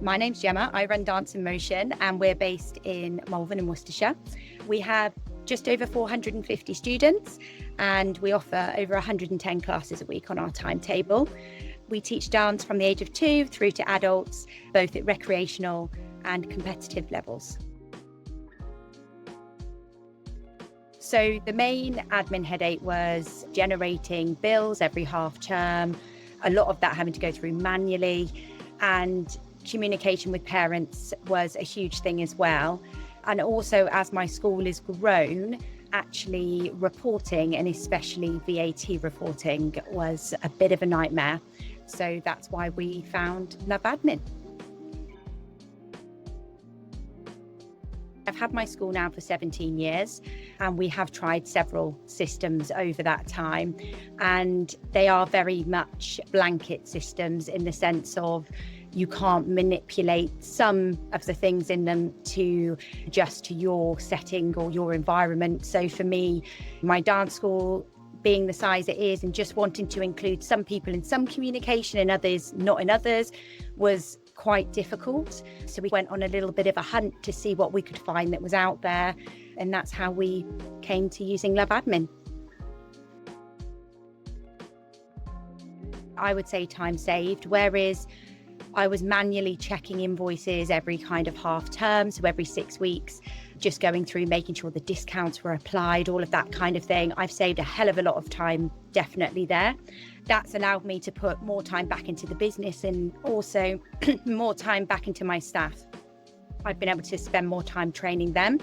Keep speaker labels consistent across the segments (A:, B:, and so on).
A: My name's Gemma. I run Dance in Motion and we're based in Malvern in Worcestershire. We have just over 450 students and we offer over 110 classes a week on our timetable. We teach dance from the age of 2 through to adults, both at recreational and competitive levels. So the main admin headache was generating bills every half term, a lot of that having to go through manually, and communication with parents was a huge thing as well. And also, as my school has grown, actually reporting, and especially VAT reporting, was a bit of a nightmare. So that's why we found LoveAdmin. I've had my school now for 17 years and we have tried several systems over that time, and they are very much blanket systems in the sense of you can't manipulate some of the things in them to adjust to your setting or your environment. So for me, my dance school being the size it is and just wanting to include some people in some communication and others not in others was quite difficult. So we went on a little bit of a hunt to see what we could find that was out there, and that's how we came to using LoveAdmin. I would say time saved, whereas I was manually checking invoices every kind of half term, so every 6 weeks, just going through making sure the discounts were applied, all of that kind of thing. I've saved a hell of a lot of time, definitely there. That's allowed me to put more time back into the business and also more time back into my staff. I've been able to spend more time training them.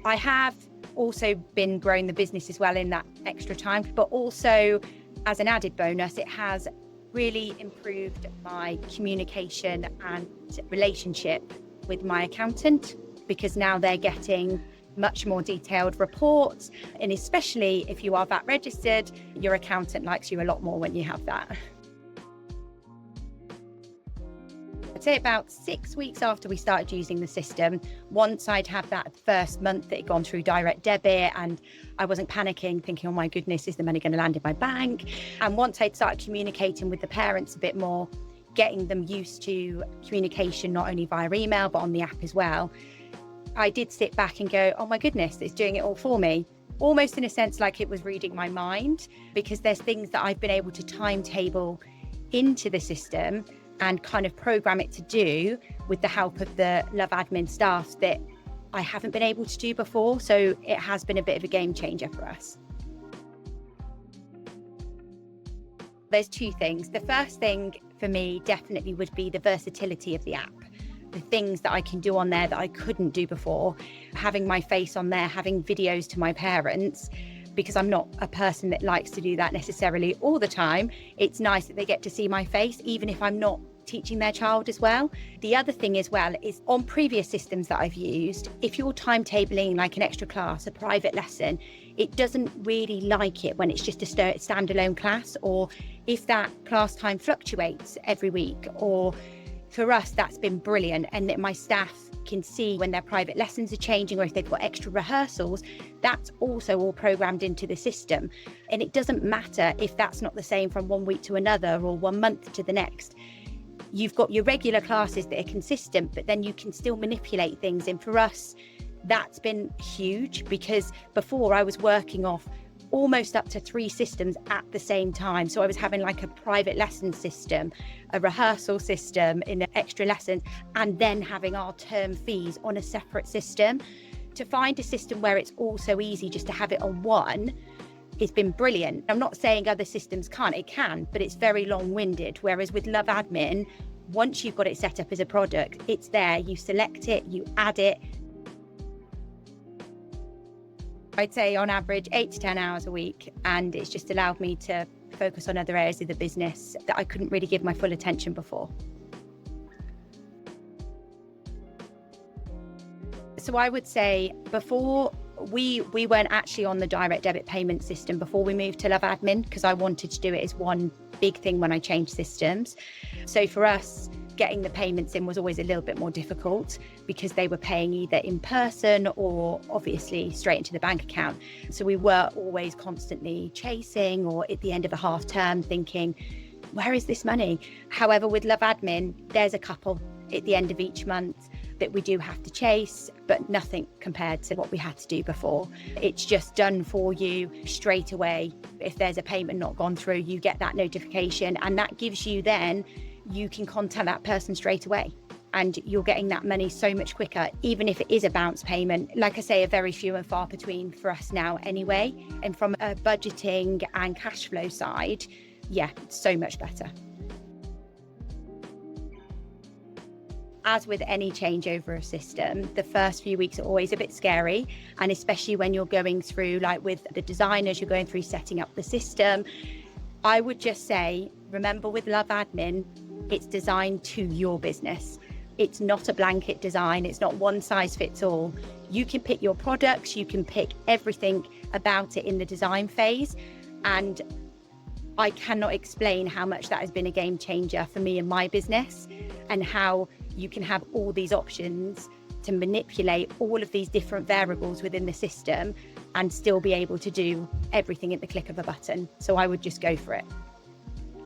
A: I have also been growing the business as well in that extra time, but also as an added bonus, it has really improved my communication and relationship with my accountant, because now they're getting much more detailed reports, and especially if you are VAT registered, your accountant likes you a lot more when you have that. I'd say about 6 weeks after we started using the system, once I'd had that first month that had gone through direct debit and I wasn't panicking, thinking, oh my goodness, is the money going to land in my bank? And once I'd started communicating with the parents a bit more, getting them used to communication, not only via email, but on the app as well, I did sit back and go, oh my goodness, it's doing it all for me. Almost in a sense like it was reading my mind, because there's things that I've been able to timetable into the system and kind of program it to do with the help of the LoveAdmin staff that I haven't been able to do before. So it has been a bit of a game changer for us. There's two things. The first thing for me definitely would be the versatility of the app. The things that I can do on there that I couldn't do before, having my face on there, having videos to my parents, because I'm not a person that likes to do that necessarily all the time. It's nice that they get to see my face, even if I'm not teaching their child as well. The other thing as well is on previous systems that I've used, if you're timetabling like an extra class, a private lesson, it doesn't really like it when it's just a standalone class, or if that class time fluctuates every week. Or for us, that's been brilliant, and that my staff can see when their private lessons are changing or if they've got extra rehearsals. That's also all programmed into the system, and it doesn't matter if that's not the same from 1 week to another or 1 month to the next. You've got your regular classes that are consistent, but then you can still manipulate things. And for us, that's been huge, because before I was working off almost up to 3 systems at the same time. So I was having like a private lesson system, a rehearsal system in the extra lessons, and then having our term fees on a separate system. To find a system where it's all so easy just to have it on one, it's been brilliant. I'm not saying other systems can't, it can, but it's very long-winded. Whereas with LoveAdmin, once you've got it set up as a product, it's there, you select it, you add it. I'd say on average 8 to 10 hours a week, and it's just allowed me to focus on other areas of the business that I couldn't really give my full attention before. So I would say before we weren't actually on the direct debit payment system before we moved to LoveAdmin, because I wanted to do it as one big thing when I changed systems. So for us, getting the payments in was always a little bit more difficult, because they were paying either in person or obviously straight into the bank account. So we were always constantly chasing, or at the end of a half term thinking, where is this money? However, with LoveAdmin, there's a couple. at the end of each month that we do have to chase, but nothing compared to what we had to do before. It's just done for you straight away. If there's a payment not gone through, you get that notification, and that gives you then, you can contact that person straight away. And you're getting that money so much quicker, even if it is a bounce payment. Like I say, are very few and far between for us now anyway. And from a budgeting and cash flow side, yeah, it's so much better. As with any change over a system, the first few weeks are always a bit scary. And especially when you're going through, like with the designers, you're going through setting up the system. I would just say, remember with LoveAdmin, it's designed to your business. It's not a blanket design. It's not one size fits all. You can pick your products, you can pick everything about it in the design phase. And I cannot explain how much that has been a game changer for me and my business, and how you can have all these options to manipulate all of these different variables within the system and still be able to do everything at the click of a button. So I would just go for it.